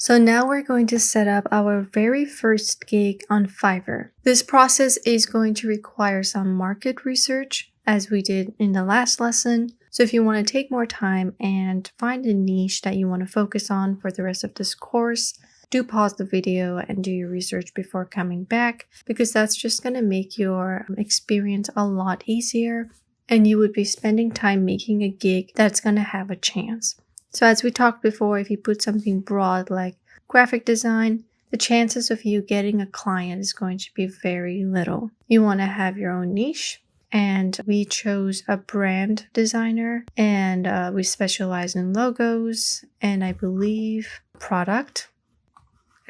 So now we're going to set up our very first gig on Fiverr. This process is going to require some market research, as we did in the last lesson. So if you want to take more time and find a niche that you want to focus on for the rest of this course, do pause the video and do your research before coming back, because that's just going to make your experience a lot easier, and you would be spending time making a gig that's going to have a chance. So as we talked before, if you put something broad like graphic design, the chances of you getting a client is going to be very little. You want to have your own niche, and we chose a brand designer, and we specialize in logos and I believe product.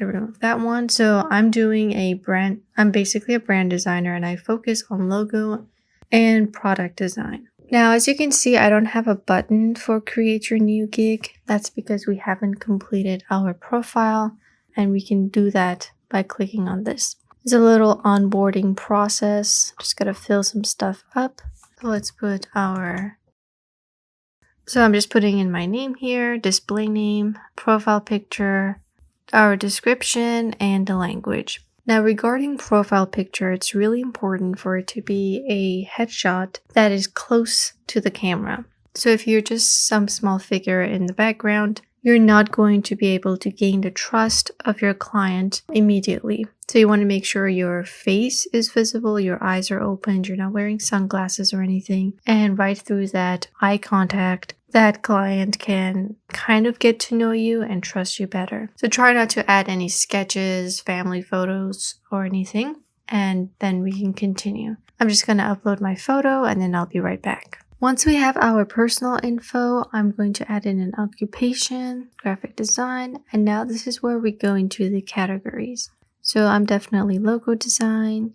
I removed that one. So I'm basically a brand designer, and I focus on logo and product design. Now, as you can see, I don't have a button for create your new gig. That's because we haven't completed our profile, and we can do that by clicking on this. It's a little onboarding process. Just gotta fill some stuff up. So let's put so I'm just putting in my name here, display name, profile picture, our description, and the language. Now, regarding profile picture, it's really important for it to be a headshot that is close to the camera. So if you're just some small figure in the background, you're not going to be able to gain the trust of your client immediately. So you want to make sure your face is visible, your eyes are opened, you're not wearing sunglasses or anything, and right through that eye contact, that client can kind of get to know you and trust you better. So try not to add any sketches, family photos, or anything, and then we can continue. I'm just going to upload my photo and then I'll be right back. Once we have our personal info, I'm going to add in an occupation, graphic design, and now this is where we go into the categories. So I'm definitely logo design,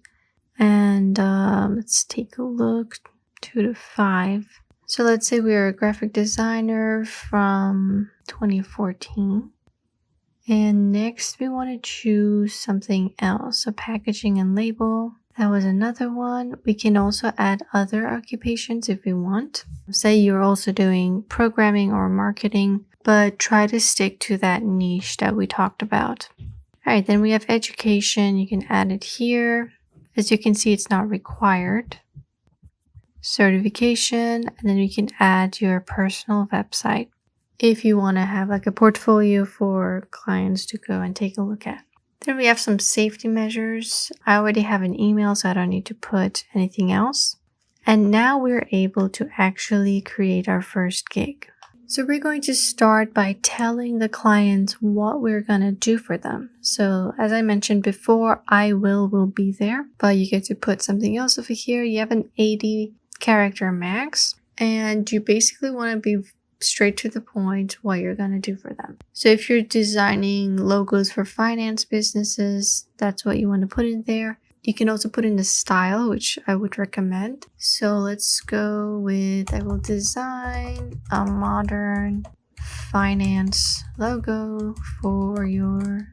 and let's take a look, 2 to 5. So let's say we're a graphic designer from 2014. And next we want to choose something else. So packaging and label. That was another one. We can also add other occupations if we want. Say you're also doing programming or marketing, but try to stick to that niche that we talked about. All right, then we have education. You can add it here. As you can see, it's not required. Certification, and then you can add your personal website if you want to have like a portfolio for clients to go and take a look at. Then we have some safety measures. I already have an email, so I don't need to put anything else. And now we're able to actually create our first gig. So we're going to start by telling the clients what we're going to do for them. So as I mentioned before, I will be there, but you get to put something else over here. You have an 80 character max, and you basically want to be straight to the point what you're going to do for them. So if you're designing logos for finance businesses, that's what you want to put in there. You can also put in the style, which I would recommend. So let's go with, I will design a modern finance logo for you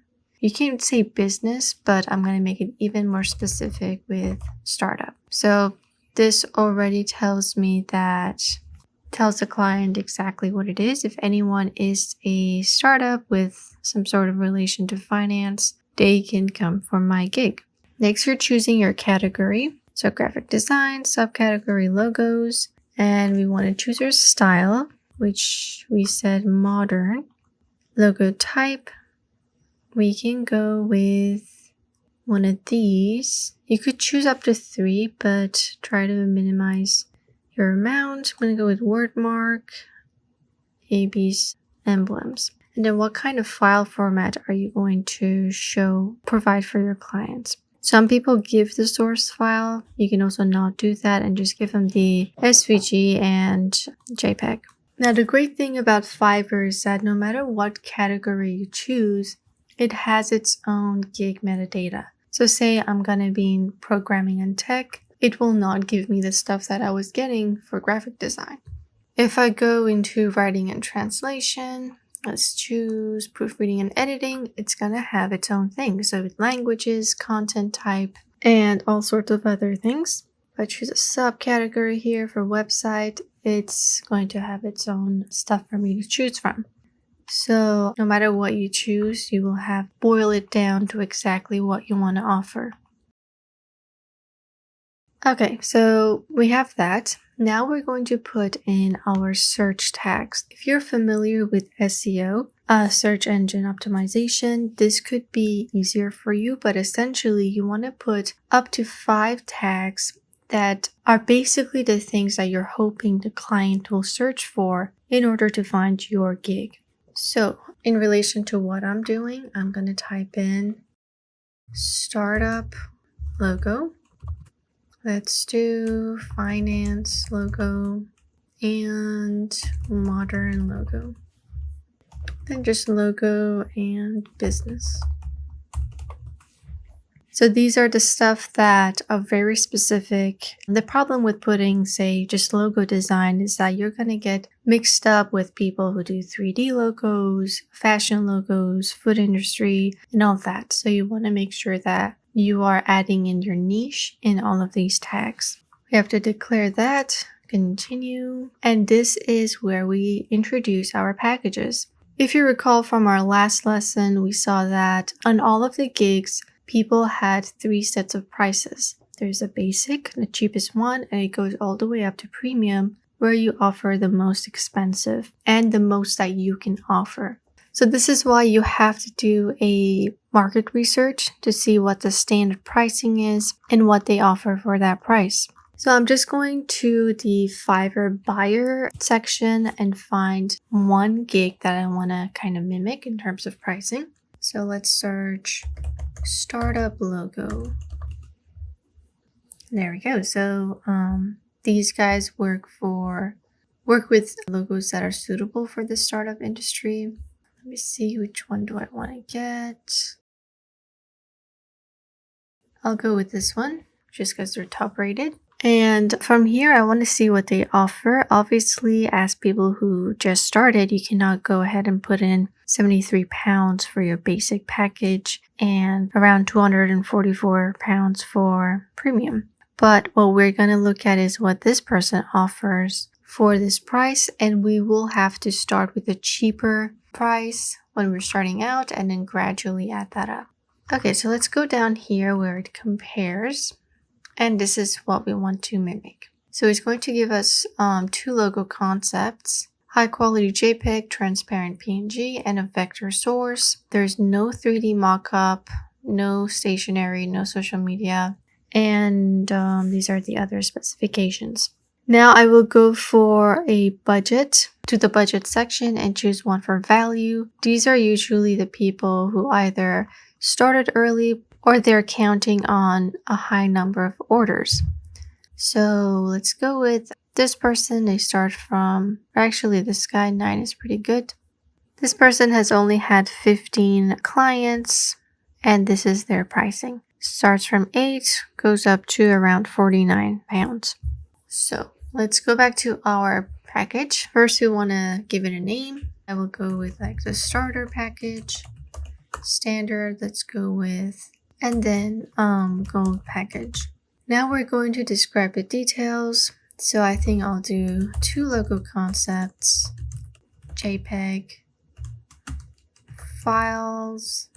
can say business, but I'm going to make it even more specific with startup. So this already tells the client exactly what it is. If anyone is a startup with some sort of relation to finance, they can come for my gig. Next, you're choosing your category. So graphic design, subcategory logos, and we want to choose your style, which we said modern. Logo type, we can go with one of these. You could choose up to 3, but try to minimize your amount. I'm going to go with wordmark, AB's emblems. And then what kind of file format are you going to provide for your clients? Some people give the source file. You can also not do that and just give them the SVG and JPEG. Now, the great thing about Fiverr is that no matter what category you choose, it has its own gig metadata. So say I'm going to be in programming and tech, it will not give me the stuff that I was getting for graphic design. If I go into writing and translation, let's choose proofreading and editing, it's going to have its own thing. So with languages, content type, and all sorts of other things. If I choose a subcategory here for website, it's going to have its own stuff for me to choose from. So no matter what you choose, you will have boil it down to exactly what you want to offer. Okay, so we have that. Now we're going to put in our search tags. If you're familiar with SEO, search engine optimization, this could be easier for you, but essentially you want to put up to 5 tags that are basically the things that you're hoping the client will search for in order to find your gig. So in relation to what I'm doing, I'm going to type in startup logo. Let's do finance logo and modern logo. Then just logo and business. So these are the stuff that are very specific. The problem with putting, say, just logo design is that you're going to get mixed up with people who do 3D logos, fashion logos, food industry, and all that. So you want to make sure that you are adding in your niche in all of these tags. We have to declare that, continue, and this is where we introduce our packages. If you recall from our last lesson, we saw that on all of the gigs, people had 3 sets of prices. There's a basic, the cheapest one, and it goes all the way up to premium, where you offer the most expensive and the most that you can offer. So this is why you have to do a market research to see what the standard pricing is and what they offer for that price. So I'm just going to the Fiverr buyer section and find one gig that I want to kind of mimic in terms of pricing. So let's search startup logo. There we go. So these guys work with logos that are suitable for the startup industry. Let me see, which one do I want to get? I'll go with this one just because they're top rated. And from here, I want to see what they offer. Obviously, as people who just started, you cannot go ahead and put in £73 for your basic package and around £244 for premium. But what we're going to look at is what this person offers for this price, and we will have to start with a cheaper price when we're starting out and then gradually add that up. Okay, so let's go down here where it compares. And this is what we want to mimic. So it's going to give us 2 logo concepts: high quality JPEG, transparent PNG, and a vector source. There's no 3D mockup, no stationery, no social media, and these are the other specifications. Now I will go for a budget, to the budget section, and choose one for value. These are usually the people who either started early or they're counting on a high number of orders. So let's go with this person. They start from, actually this guy, 9 is pretty good. This person has only had 15 clients, and this is their pricing. Starts from 8, goes up to around £49. So let's go back to our package. First, we want to give it a name. I will go with like the starter package, standard, let's go with, and then gold package. Now we're going to describe the details. So I think I'll do 2 logo concepts, JPEG, files,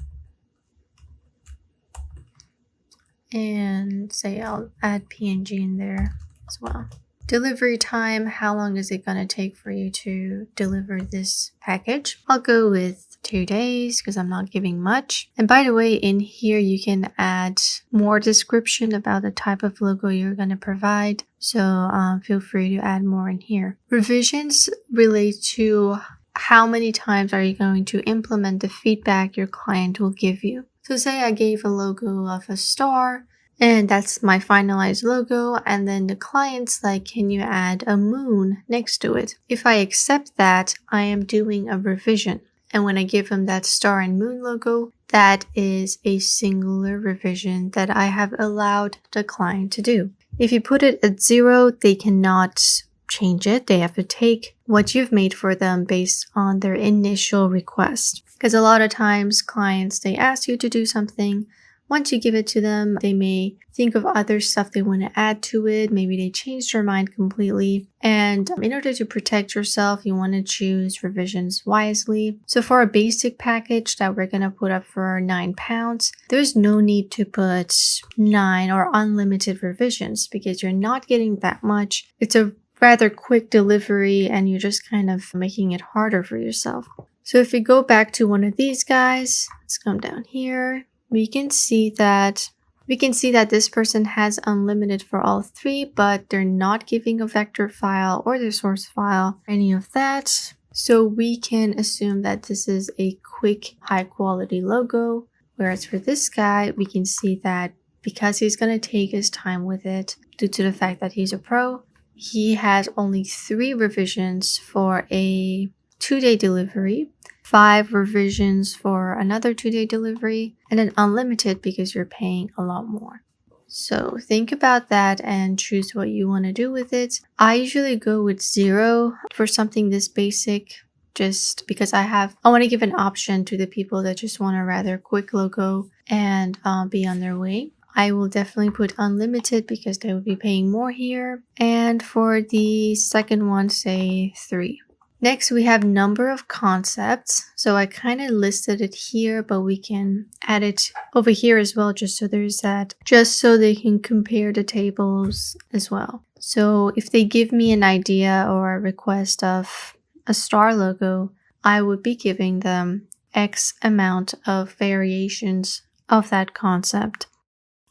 and say I'll add PNG in there as well. Delivery time, how long is it going to take for you to deliver this package? I'll go with 2 days because I'm not giving much. And by the way, in here you can add more description about the type of logo you're going to provide. So feel free to add more in here. Revisions relate to how many times are you going to implement the feedback your client will give you. So say I gave a logo of a star, and that's my finalized logo, and then the client's like, can you add a moon next to it? If I accept that, I am doing a revision. And when I give them that star and moon logo, that is a singular revision that I have allowed the client to do. If you put it at 0, they cannot change it. They have to take what you've made for them based on their initial request. Because a lot of times clients, they ask you to do something, once you give it to them, they may think of other stuff they want to add to it. Maybe they change their mind completely. And in order to protect yourself, you want to choose revisions wisely. So for a basic package that we're going to put up for £9, there's no need to put 9 or unlimited revisions because you're not getting that much. It's a rather quick delivery and you're just kind of making it harder for yourself. So if we go back to one of these guys, let's come down here. We can see that this person has unlimited for all 3, but they're not giving a vector file or the source file, any of that. So we can assume that this is a quick, high quality logo. Whereas for this guy, we can see that because he's going to take his time with it due to the fact that he's a pro, he has only 3 revisions for a 2-day delivery, 5 revisions for another 2-day delivery, and then unlimited because you're paying a lot more. So think about that and choose what you want to do with it. I usually go with 0 for something this basic, just because I want to give an option to the people that just want a rather quick logo and be on their way. I will definitely put unlimited because they would be paying more here. And for the second one, say 3. Next, we have number of concepts. So I kind of listed it here, but we can add it over here as well, just so there's that, just so they can compare the tables as well. So if they give me an idea or a request of a star logo, I would be giving them X amount of variations of that concept.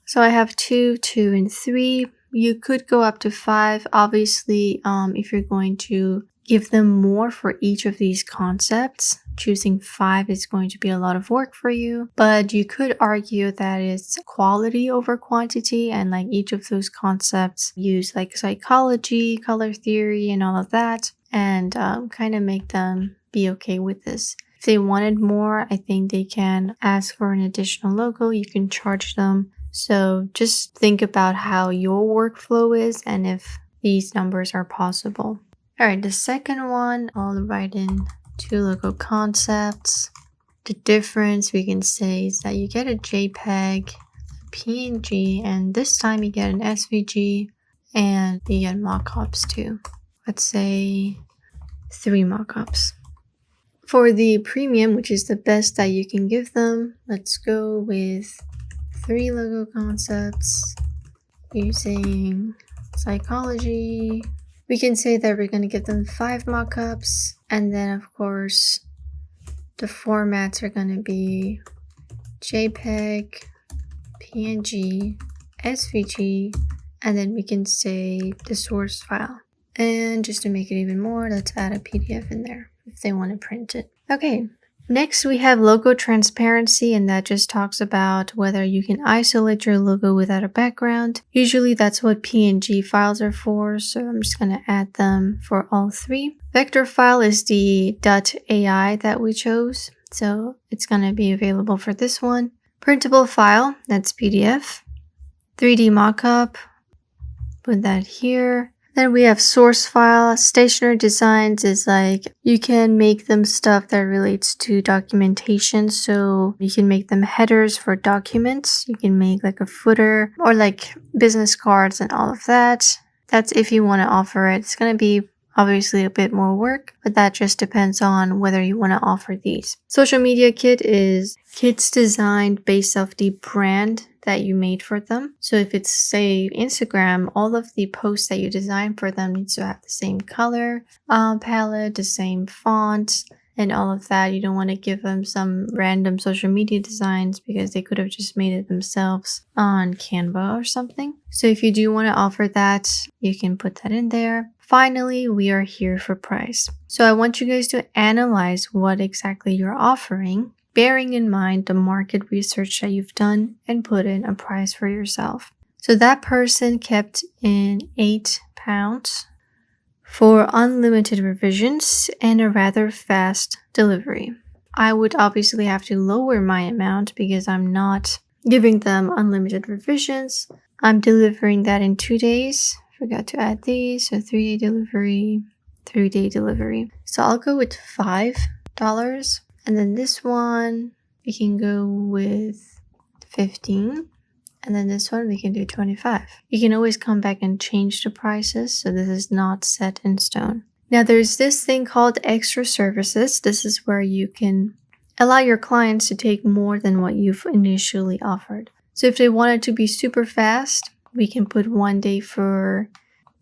So I have 2, 2, and 3. You could go up to 5. Obviously, if you're going to give them more for each of these concepts, choosing 5 is going to be a lot of work for you. But you could argue that it's quality over quantity, and like each of those concepts use like psychology, color theory, and all of that, and kind of make them be okay with this. If they wanted more, I think they can ask for an additional logo. You can charge them. So just think about how your workflow is and if these numbers are possible. All right, the second one, I'll write in 2 logo concepts. The difference we can say is that you get a JPEG, a PNG, and this time you get an SVG, and you get mockups too. Let's say 3 mockups. For the premium, which is the best that you can give them, let's go with 3 logo concepts using psychology. We can say that we're going to give them 5 mockups, and then of course the formats are going to be JPEG, PNG, SVG, and then we can say the source file. And just to make it even more, let's add a PDF in there if they want to print it. Okay. Next, we have logo transparency, and that just talks about whether you can isolate your logo without a background. Usually that's what PNG files are for, so I'm just going to add them for all 3. Vector file is the .ai that we chose, so it's going to be available for this one. Printable file, that's PDF. 3D mockup, put that here. Then we have source file. Stationary designs is like you can make them stuff that relates to documentation. So you can make them headers for documents. You can make like a footer or like business cards and all of that. That's if you want to offer it. It's going to be obviously a bit more work, but that just depends on whether you want to offer these. Social media kit is kits designed based off the brand that you made for them. So if it's, say, Instagram, all of the posts that you design for them needs to have the same color palette, the same font, and all of that. You don't want to give them some random social media designs because they could have just made it themselves on Canva or something. So if you do want to offer that, you can put that in there. Finally, we are here for price. So I want you guys to analyze what exactly you're offering, bearing in mind the market research that you've done, and put in a price for yourself. So that person kept in £8 for unlimited revisions and a rather fast delivery. I would obviously have to lower my amount because I'm not giving them unlimited revisions. I'm delivering that in 2 days. Forgot to add these, so 3-day delivery, 3-day delivery. So I'll go with $5. And then this one, we can go with 15. And then this one we can do 25. You can always come back and change the prices, so this is not set in stone. Now there's this thing called extra services. This is where you can allow your clients to take more than what you've initially offered. So if they want it to be super fast, we can put 1 day for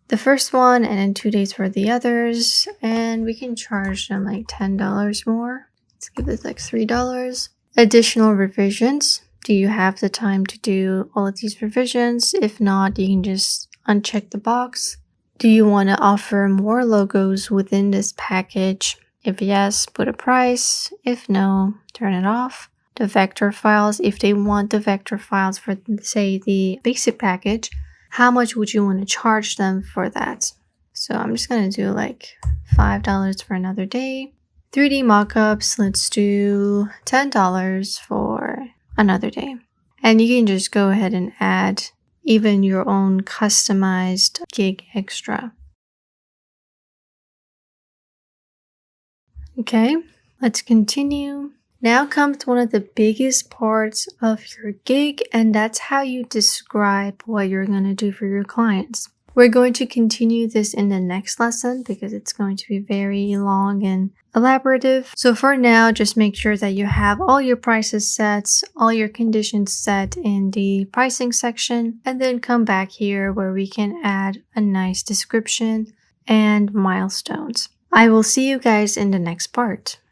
the first one and then 2 days for the others, and we can charge them like $10 more. Let's give this like $3. Additional revisions. Do you have the time to do all of these revisions? If not, you can just uncheck the box. Do you want to offer more logos within this package? If yes, put a price. If no, turn it off. The vector files, if they want the vector files for, say, the basic package, how much would you want to charge them for that? So I'm just going to do like $5 for another day. 3D mockups, let's do $10 for another day. And you can just go ahead and add even your own customized gig extra. Okay, let's continue. Now comes one of the biggest parts of your gig, and that's how you describe what you're going to do for your clients. We're going to continue this in the next lesson because it's going to be very long and elaborative. So for now, just make sure that you have all your prices set, all your conditions set in the pricing section, and then come back here where we can add a nice description and milestones. I will see you guys in the next part.